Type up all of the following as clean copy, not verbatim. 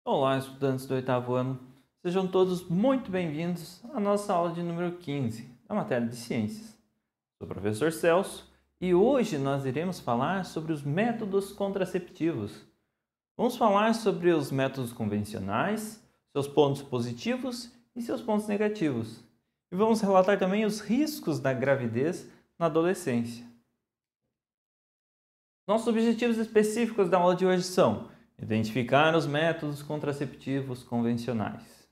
Olá, estudantes do oitavo ano. Sejam todos muito bem-vindos à nossa aula de número 15, da matéria de Ciências. Sou o professor Celso e hoje nós iremos falar sobre os métodos contraceptivos. Vamos falar sobre os métodos convencionais, seus pontos positivos e seus pontos negativos. E vamos relatar também os riscos da gravidez na adolescência. Nossos objetivos específicos da aula de hoje são: identificar os métodos contraceptivos convencionais,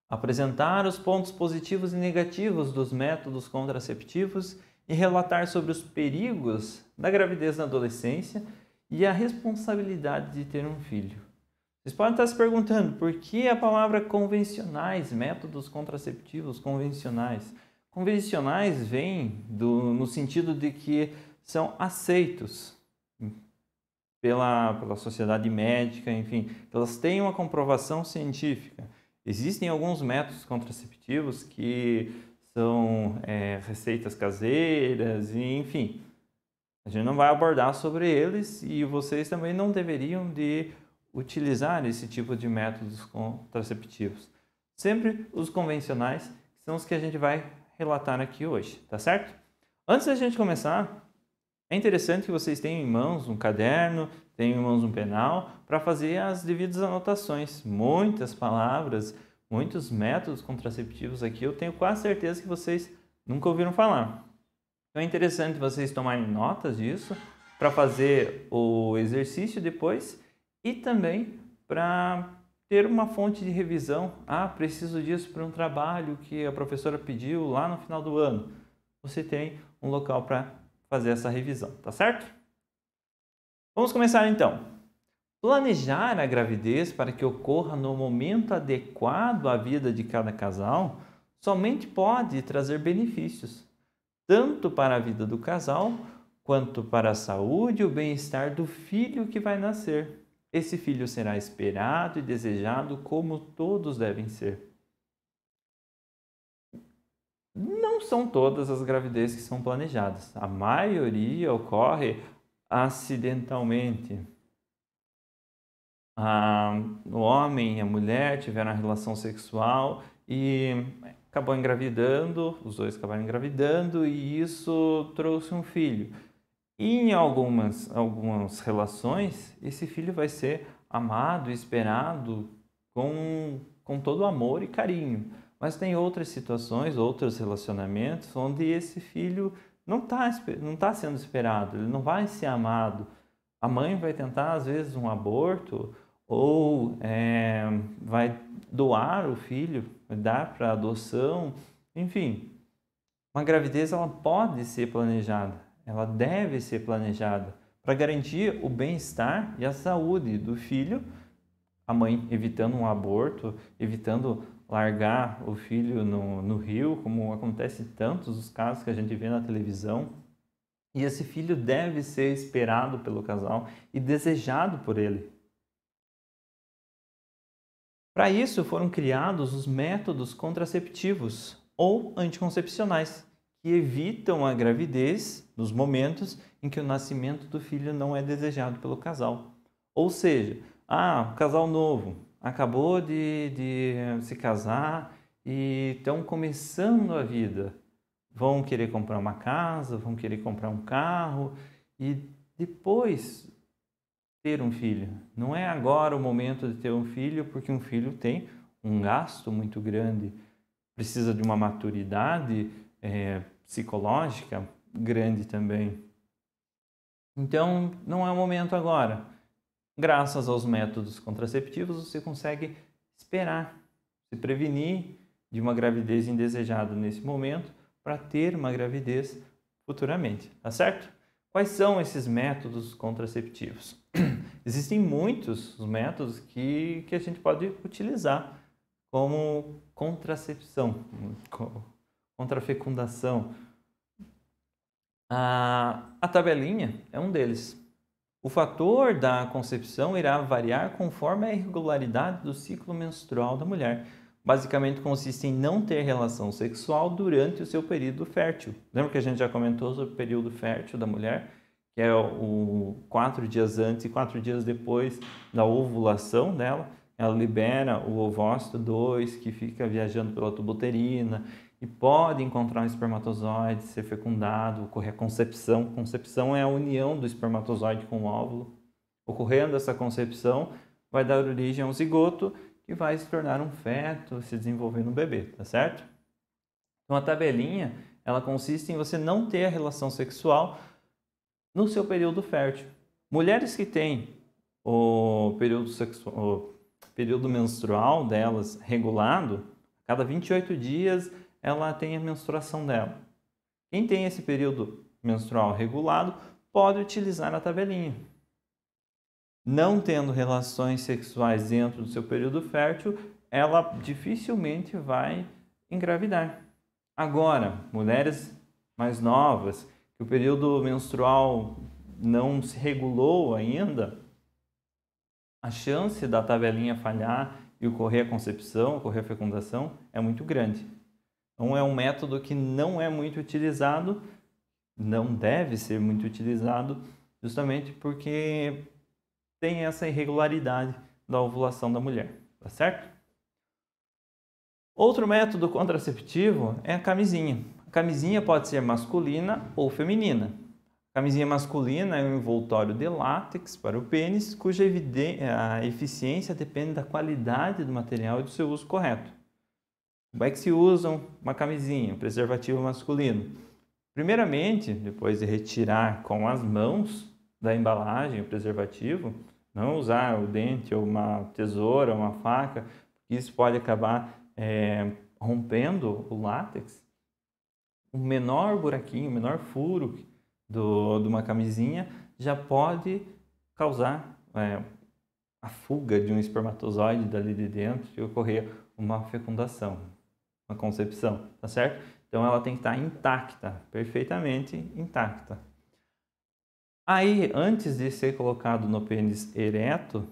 apresentar os pontos positivos e negativos dos métodos contraceptivos e relatar sobre os perigos da gravidez na adolescência e a responsabilidade de ter um filho. Vocês podem estar se perguntando por que a palavra convencionais, métodos contraceptivos convencionais. Convencionais vem no sentido de que são aceitos pela sociedade médica, enfim, elas têm uma comprovação científica. Existem alguns métodos contraceptivos que são receitas caseiras, e, enfim, a gente não vai abordar sobre eles e vocês também não deveriam de utilizar esse tipo de métodos contraceptivos. Sempre os convencionais são os que a gente vai relatar aqui hoje, tá certo? Antes da gente começar, é interessante que vocês tenham em mãos um caderno, tenham em mãos um penal para fazer as devidas anotações. Muitas palavras, muitos métodos contraceptivos aqui, eu tenho quase certeza que vocês nunca ouviram falar. Então é interessante vocês tomarem notas disso para fazer o exercício depois e também para ter uma fonte de revisão. Ah, preciso disso para um trabalho que a professora pediu lá no final do ano. Você tem um local para fazer essa revisão, tá certo? Vamos começar então. Planejar a gravidez para que ocorra no momento adequado à vida de cada casal somente pode trazer benefícios, tanto para a vida do casal, quanto para a saúde e o bem-estar do filho que vai nascer. Esse filho será esperado e desejado como todos devem ser. Não são todas as gravidezes que são planejadas. A maioria ocorre acidentalmente. O homem e a mulher tiveram uma relação sexual e acabou engravidando, os dois acabaram engravidando e isso trouxe um filho. E em algumas relações, esse filho vai ser amado e esperado com todo amor e carinho. Mas tem outras situações, outros relacionamentos, onde esse filho não tá sendo esperado, ele não vai ser amado. A mãe vai tentar, às vezes, um aborto ou vai doar o filho, vai dar para adoção. Enfim, uma gravidez ela pode ser planejada, ela deve ser planejada para garantir o bem-estar e a saúde do filho, a mãe evitando um aborto, evitando largar o filho no rio, como acontece em tantos os casos que a gente vê na televisão. E esse filho deve ser esperado pelo casal e desejado por ele. Para isso foram criados os métodos contraceptivos ou anticoncepcionais, que evitam a gravidez nos momentos em que o nascimento do filho não é desejado pelo casal. Ou seja, casal novo, acabou de se casar e estão começando a vida. Vão querer comprar uma casa, vão querer comprar um carro e depois ter um filho. Não é agora o momento de ter um filho, porque um filho tem um gasto muito grande, precisa de uma maturidade psicológica grande também. Então, não é o momento agora. Graças aos métodos contraceptivos, você consegue esperar, se prevenir de uma gravidez indesejada nesse momento para ter uma gravidez futuramente, tá certo? Quais são esses métodos contraceptivos? Existem muitos métodos que a gente pode utilizar como contracepção, contra a fecundação. A tabelinha é um deles. O fator da concepção irá variar conforme a irregularidade do ciclo menstrual da mulher. Basicamente consiste em não ter relação sexual durante o seu período fértil. Lembra que a gente já comentou sobre o período fértil da mulher? Que é o 4 dias antes e 4 dias depois da ovulação dela. ela libera o ovócito 2, que fica viajando pela tuba uterina e pode encontrar um espermatozoide, ser fecundado, ocorrer a concepção. Concepção é a união do espermatozoide com o óvulo. Ocorrendo essa concepção, vai dar origem a um zigoto que vai se tornar um feto, se desenvolver no bebê, tá certo? Então a tabelinha, ela consiste em você não ter a relação sexual no seu período fértil. Mulheres que têm o período menstrual delas regulado, a cada 28 dias ela tem a menstruação dela. Quem tem esse período menstrual regulado pode utilizar a tabelinha. Não tendo relações sexuais dentro do seu período fértil, ela dificilmente vai engravidar. Agora, mulheres mais novas, que o período menstrual não se regulou ainda, a chance da tabelinha falhar e ocorrer a concepção, ocorrer a fecundação é muito grande. Então é um método que não é muito utilizado, não deve ser muito utilizado, justamente porque tem essa irregularidade da ovulação da mulher, tá certo? Outro método contraceptivo é a camisinha. A camisinha pode ser masculina ou feminina. A camisinha masculina é um envoltório de látex para o pênis, cuja a eficiência depende da qualidade do material e do seu uso correto. Como é que se usa uma camisinha, um preservativo masculino? Primeiramente, depois de retirar com as mãos da embalagem o preservativo, não usar o dente ou uma tesoura, uma faca, porque isso pode acabar rompendo o látex. O menor buraquinho, o menor furo de uma camisinha já pode causar a fuga de um espermatozoide dali de dentro e ocorrer uma fecundação, uma concepção, tá certo? Então ela tem que estar intacta, perfeitamente intacta. Aí, antes de ser colocado no pênis ereto,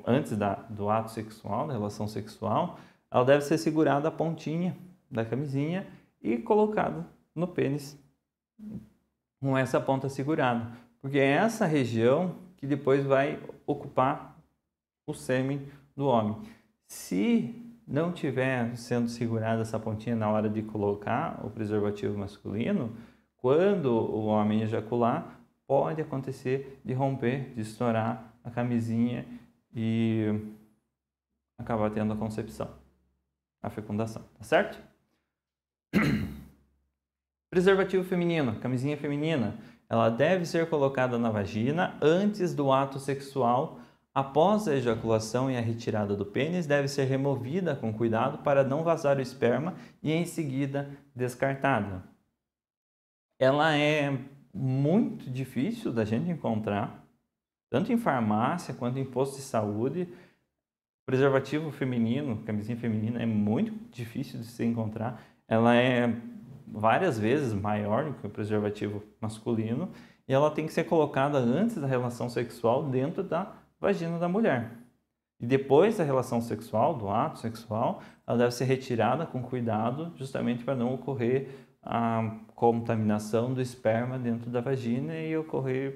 antes do ato sexual, da relação sexual, ela deve ser segurada a pontinha da camisinha e colocada no pênis com essa ponta segurada, porque é essa região que depois vai ocupar o sêmen do homem. Se não tiver sendo segurada essa pontinha na hora de colocar o preservativo masculino, quando o homem ejacular, pode acontecer de romper, de estourar a camisinha e acabar tendo a concepção, a fecundação, tá certo? Preservativo feminino, camisinha feminina, ela deve ser colocada na vagina antes do ato sexual. Após a ejaculação e a retirada do pênis, deve ser removida com cuidado para não vazar o esperma e em seguida descartada. Ela é muito difícil da gente encontrar, tanto em farmácia quanto em posto de saúde. Preservativo feminino, camisinha feminina, é muito difícil de se encontrar. Ela é várias vezes maior do que o preservativo masculino e ela tem que ser colocada antes da relação sexual dentro da vagina da mulher. E depois da relação sexual, do ato sexual, ela deve ser retirada com cuidado, justamente para não ocorrer a contaminação do esperma dentro da vagina e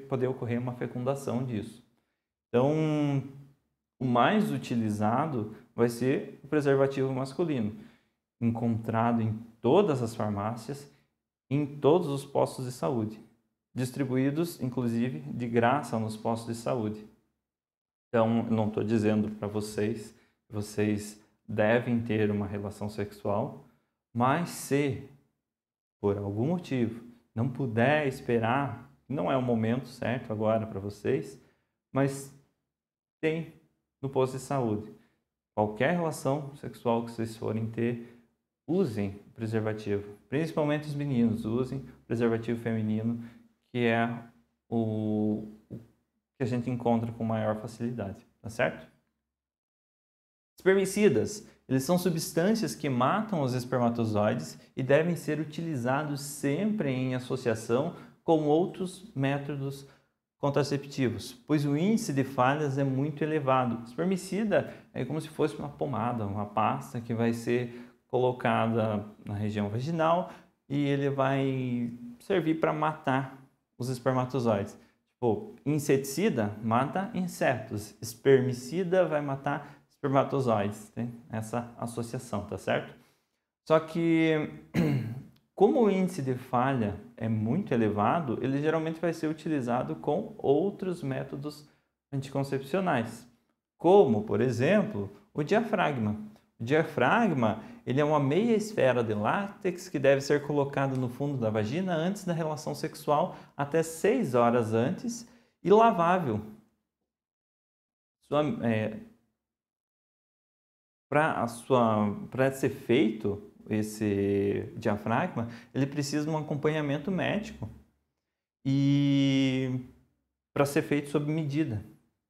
poder ocorrer uma fecundação disso. Então, o mais utilizado vai ser o preservativo masculino, encontrado em todas as farmácias, em todos os postos de saúde, distribuídos, inclusive, de graça nos postos de saúde. Então, eu não estou dizendo para vocês que vocês devem ter uma relação sexual, mas se, por algum motivo, não puder esperar, não é o momento certo agora para vocês, mas tem no posto de saúde. Qualquer relação sexual que vocês forem ter, usem preservativo. Principalmente os meninos, usem preservativo feminino, que é o que a gente encontra com maior facilidade, tá certo? Espermicidas, eles são substâncias que matam os espermatozoides e devem ser utilizados sempre em associação com outros métodos contraceptivos, pois o índice de falhas é muito elevado. Espermicida é como se fosse uma pomada, uma pasta que vai ser colocada na região vaginal e ele vai servir para matar os espermatozoides. Pô, inseticida mata insetos, espermicida vai matar espermatozoides. Tem essa associação, tá certo? Só que, como o índice de falha é muito elevado, ele geralmente vai ser utilizado com outros métodos anticoncepcionais, como, por exemplo, o diafragma. O diafragma, ele é uma meia esfera de látex que deve ser colocado no fundo da vagina antes da relação sexual até 6 horas antes e lavável. Para ser feito esse diafragma, ele precisa de um acompanhamento médico e para ser feito sob medida.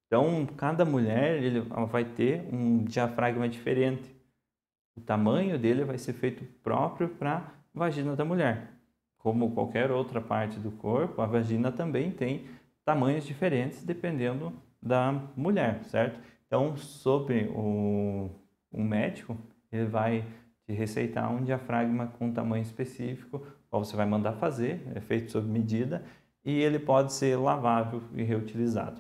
Então, cada mulher ela vai ter um diafragma diferente. O tamanho dele vai ser feito próprio para a vagina da mulher. Como qualquer outra parte do corpo, a vagina também tem tamanhos diferentes dependendo da mulher, certo? Então, sobre o médico, ele vai te receitar um diafragma com um tamanho específico, qual você vai mandar fazer, é feito sob medida, e ele pode ser lavável e reutilizado.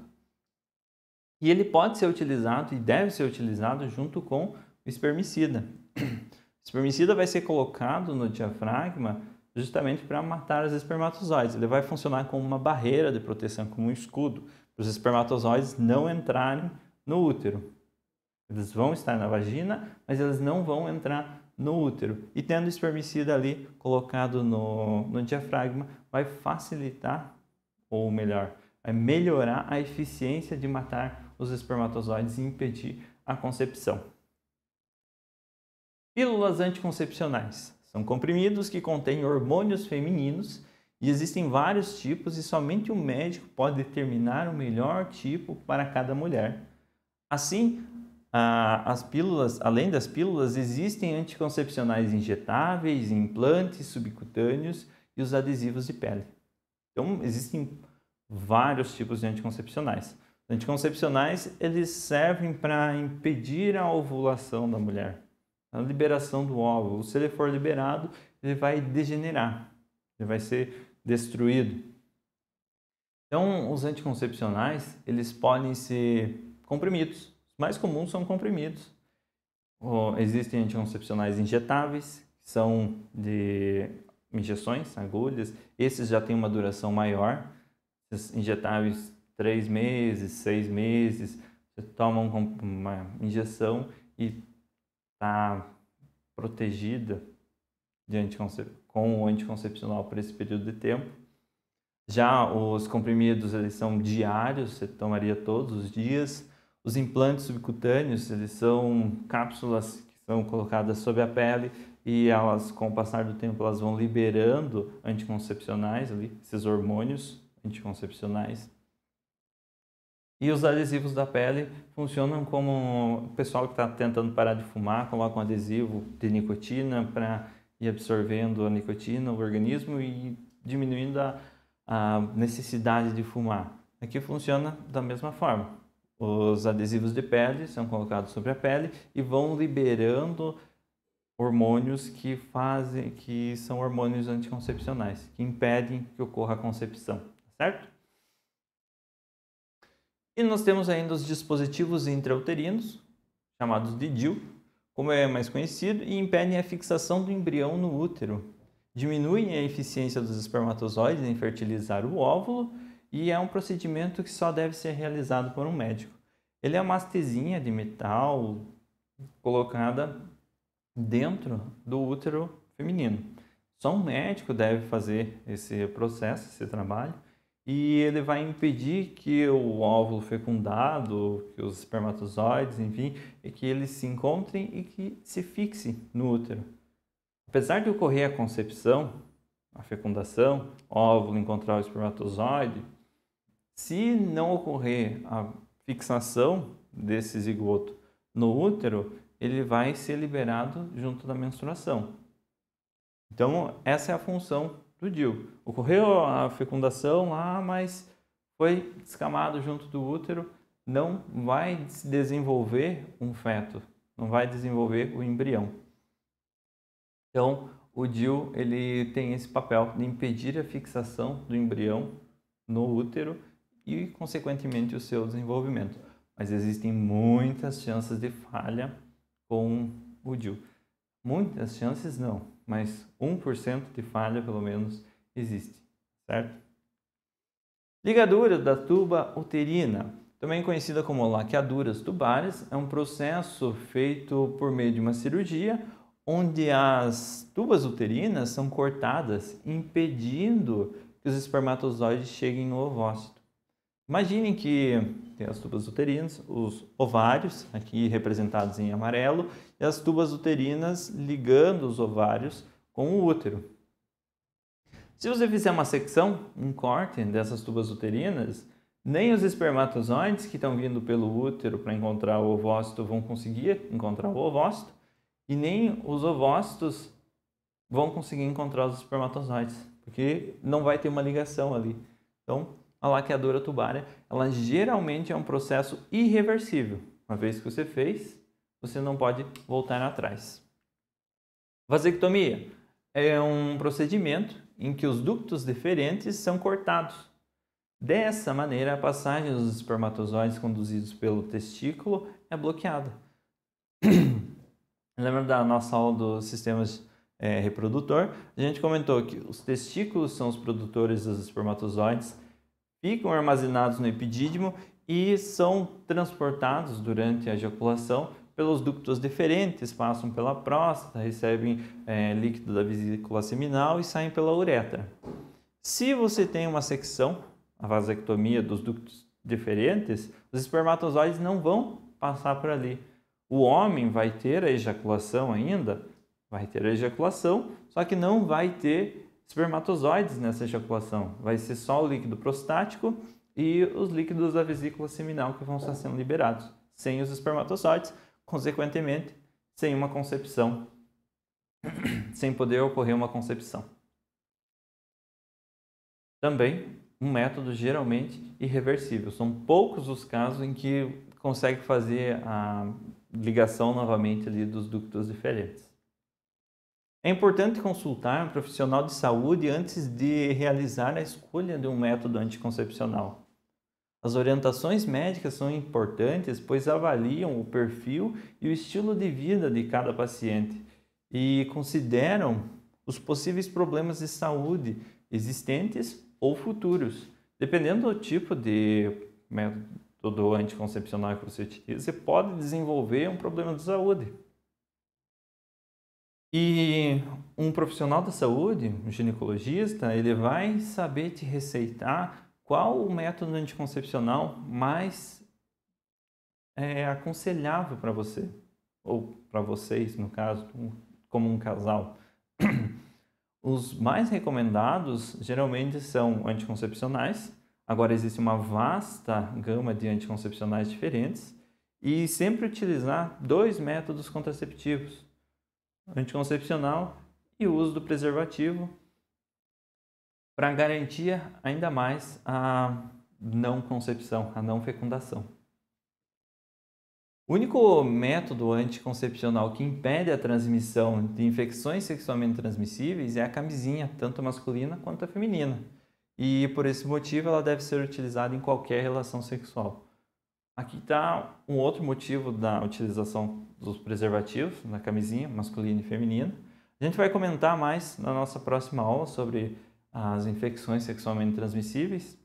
E ele pode ser utilizado e deve ser utilizado junto com o espermicida. O espermicida vai ser colocado no diafragma justamente para matar os espermatozoides. Ele vai funcionar como uma barreira de proteção, como um escudo, para os espermatozoides não entrarem no útero. Eles vão estar na vagina, mas eles não vão entrar no útero. E tendo o espermicida ali colocado no diafragma, vai facilitar, ou melhor, vai melhorar a eficiência de matar os espermatozoides e impedir a concepção. Pílulas anticoncepcionais são comprimidos que contêm hormônios femininos e existem vários tipos e somente o médico pode determinar o melhor tipo para cada mulher. Assim, as pílulas, além das pílulas, existem anticoncepcionais injetáveis, implantes subcutâneos e os adesivos de pele. Então, existem vários tipos de anticoncepcionais. Os anticoncepcionais, eles servem para impedir a ovulação da mulher, a liberação do óvulo. Se ele for liberado, ele vai degenerar, ele vai ser destruído. Então, os anticoncepcionais, eles podem ser comprimidos. Os mais comuns são comprimidos. Existem anticoncepcionais injetáveis, que são de injeções, agulhas. Esses já têm uma duração maior. Esses injetáveis, 3 meses, 6 meses. Você toma uma injeção e está protegida com o anticoncepcional por esse período de tempo. Já os comprimidos, eles são diários, você tomaria todos os dias. Os implantes subcutâneos, eles são cápsulas que são colocadas sob a pele e elas, com o passar do tempo, elas vão liberando anticoncepcionais, esses hormônios anticoncepcionais. E os adesivos da pele funcionam como o pessoal que está tentando parar de fumar, coloca um adesivo de nicotina para ir absorvendo a nicotina no organismo e diminuindo a necessidade de fumar. Aqui funciona da mesma forma. Os adesivos de pele são colocados sobre a pele e vão liberando hormônios que são hormônios anticoncepcionais, que impedem que ocorra a concepção, certo? E nós temos ainda os dispositivos intrauterinos, chamados de DIU, como é mais conhecido, e impedem a fixação do embrião no útero. Diminuem a eficiência dos espermatozoides em fertilizar o óvulo e é um procedimento que só deve ser realizado por um médico. Ele é uma hastezinha de metal colocada dentro do útero feminino. Só um médico deve fazer esse processo, esse trabalho, e ele vai impedir que o óvulo fecundado, que os espermatozoides, enfim, que eles se encontrem e que se fixem no útero. Apesar de ocorrer a concepção, a fecundação, óvulo encontrar o espermatozoide, se não ocorrer a fixação desse zigoto no útero, ele vai ser liberado junto da menstruação. Então, essa é a função do DIU. Ocorreu a fecundação lá, mas foi descamado junto do útero, não vai se desenvolver um feto, não vai desenvolver o embrião. Então, o DIU ele tem esse papel de impedir a fixação do embrião no útero e, consequentemente, o seu desenvolvimento. Mas existem muitas chances de falha com o DIU. Muitas chances não, mas 1% de falha, pelo menos, existe, certo? Ligadura da tuba uterina, também conhecida como laqueaduras tubares, é um processo feito por meio de uma cirurgia onde as tubas uterinas são cortadas, impedindo que os espermatozoides cheguem no ovócito. Imaginem que tem as tubas uterinas, os ovários, aqui representados em amarelo, e as tubas uterinas ligando os ovários com o útero. Se você fizer uma secção, um corte dessas tubas uterinas, nem os espermatozoides que estão vindo pelo útero para encontrar o ovócito vão conseguir encontrar o ovócito, e nem os ovócitos vão conseguir encontrar os espermatozoides, porque não vai ter uma ligação ali. Então, a laqueadura tubária, ela geralmente é um processo irreversível. Uma vez que você fez, você não pode voltar atrás. Vasectomia é um procedimento em que os ductos deferentes são cortados. Dessa maneira, a passagem dos espermatozoides conduzidos pelo testículo é bloqueada. Lembra da nossa aula dos sistemas reprodutor? A gente comentou que os testículos são os produtores dos espermatozoides, ficam armazenados no epidídimo e são transportados durante a ejaculação pelos ductos deferentes, passam pela próstata, recebem líquido da vesícula seminal e saem pela uretra. Se você tem uma secção, a vasectomia dos ductos deferentes, os espermatozoides não vão passar por ali. O homem vai ter a ejaculação ainda, vai ter a ejaculação, só que não vai ter espermatozoides nessa ejaculação. Vai ser só o líquido prostático e os líquidos da vesícula seminal que vão estar sendo liberados, sem os espermatozoides, consequentemente, sem uma concepção, sem poder ocorrer uma concepção. Também um método geralmente irreversível. São poucos os casos em que consegue fazer a ligação novamente ali dos ductos diferentes. É importante consultar um profissional de saúde antes de realizar a escolha de um método anticoncepcional. As orientações médicas são importantes, pois avaliam o perfil e o estilo de vida de cada paciente e consideram os possíveis problemas de saúde existentes ou futuros. Dependendo do tipo de método anticoncepcional que você utiliza, você pode desenvolver um problema de saúde. E um profissional da saúde, um ginecologista, ele vai saber te receitar qual o método anticoncepcional mais aconselhável para você, ou para vocês, no caso, como um casal. Os mais recomendados geralmente são anticoncepcionais. Agora existe uma vasta gama de anticoncepcionais diferentes e sempre utilizar 2 métodos contraceptivos, anticoncepcional e o uso do preservativo, para garantir ainda mais a não concepção, a não fecundação. O único método anticoncepcional que impede a transmissão de infecções sexualmente transmissíveis é a camisinha, tanto masculina quanto a feminina. E por esse motivo ela deve ser utilizada em qualquer relação sexual. Aqui está um outro motivo da utilização dos preservativos, na camisinha masculina e feminina. A gente vai comentar mais na nossa próxima aula sobre as infecções sexualmente transmissíveis.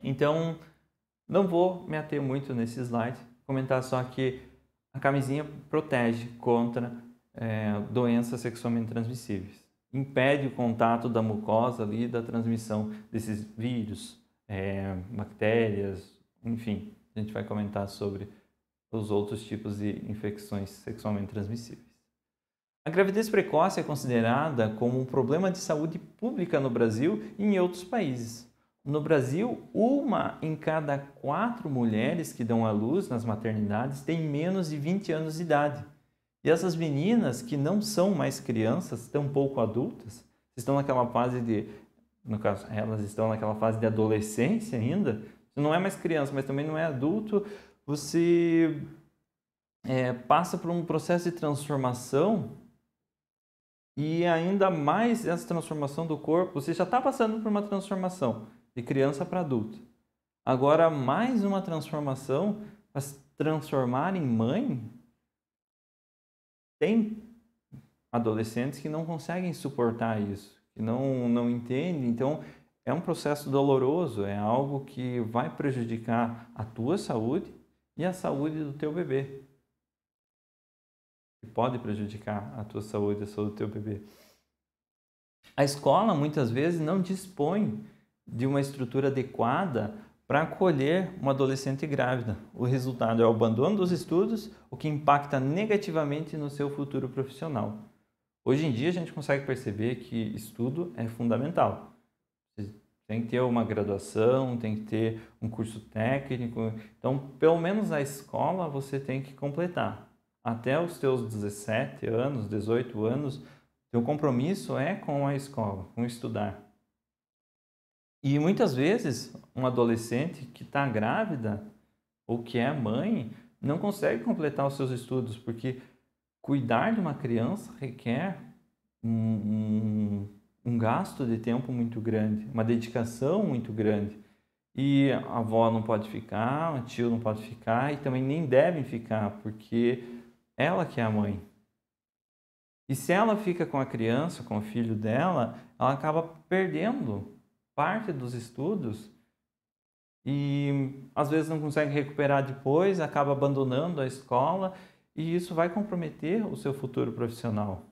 Então, não vou me ater muito nesse slide, comentar só que a camisinha protege contra doenças sexualmente transmissíveis. Impede o contato da mucosa ali, da transmissão desses vírus, bactérias, enfim. A gente vai comentar sobre os outros tipos de infecções sexualmente transmissíveis. A gravidez precoce é considerada como um problema de saúde pública no Brasil e em outros países. No Brasil, 1 em cada 4 mulheres que dão à luz nas maternidades tem menos de 20 anos de idade. E essas meninas que não são mais crianças, tampouco adultas, estão naquela fase de, no caso, elas estão naquela fase de adolescência ainda, você não é mais criança, mas também não é adulto, você passa por um processo de transformação e ainda mais essa transformação do corpo, você já está passando por uma transformação de criança para adulto. Agora, mais uma transformação para se transformar em mãe, tem adolescentes que não conseguem suportar isso, que não entendem. Então, é um processo doloroso, é algo que vai prejudicar a tua saúde e a saúde do teu bebê. Que pode prejudicar a tua saúde e a saúde do teu bebê. A escola, muitas vezes, não dispõe de uma estrutura adequada para acolher uma adolescente grávida. O resultado é o abandono dos estudos, o que impacta negativamente no seu futuro profissional. Hoje em dia a gente consegue perceber que estudo é fundamental. Você tem que ter uma graduação, tem que ter um curso técnico. Então, pelo menos a escola você tem que completar. Até os teus 17 anos, 18 anos, teu compromisso é com a escola, com estudar. E muitas vezes, um adolescente que está grávida ou que é mãe não consegue completar os seus estudos, porque cuidar de uma criança requer um gasto de tempo muito grande, uma dedicação muito grande. E a avó não pode ficar, o tio não pode ficar e também nem devem ficar, porque ela que é a mãe. E se ela fica com a criança, com o filho dela, ela acaba perdendo parte dos estudos e às vezes não consegue recuperar depois, acaba abandonando a escola e isso vai comprometer o seu futuro profissional.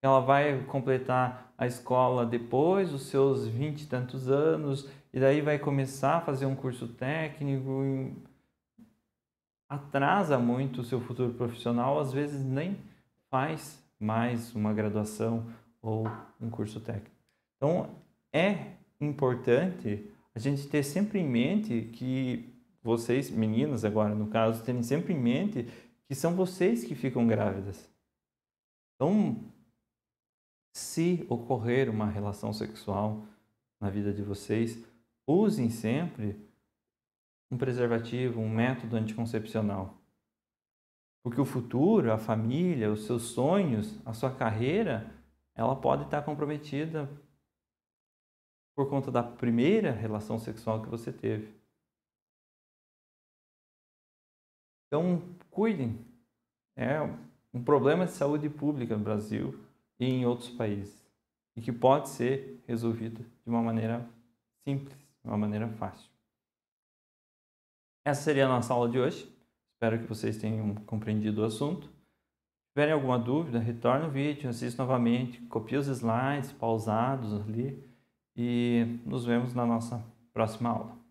Ela vai completar a escola depois dos seus 20 e tantos anos e daí vai começar a fazer um curso técnico e atrasa muito o seu futuro profissional, às vezes nem faz mais uma graduação ou um curso técnico. Então, é importante a gente ter sempre em mente que vocês, meninas agora no caso, terem sempre em mente que são vocês que ficam grávidas. Então, se ocorrer uma relação sexual na vida de vocês, usem sempre um preservativo, um método anticoncepcional. Porque o futuro, a família, os seus sonhos, a sua carreira, ela pode estar comprometida por conta da primeira relação sexual que você teve. Então, cuidem. É um problema de saúde pública no Brasil e em outros países. E que pode ser resolvido de uma maneira simples, de uma maneira fácil. Essa seria a nossa aula de hoje. Espero que vocês tenham compreendido o assunto. Se tiverem alguma dúvida, retorne o vídeo, assista novamente, copie os slides pausados ali e nos vemos na nossa próxima aula.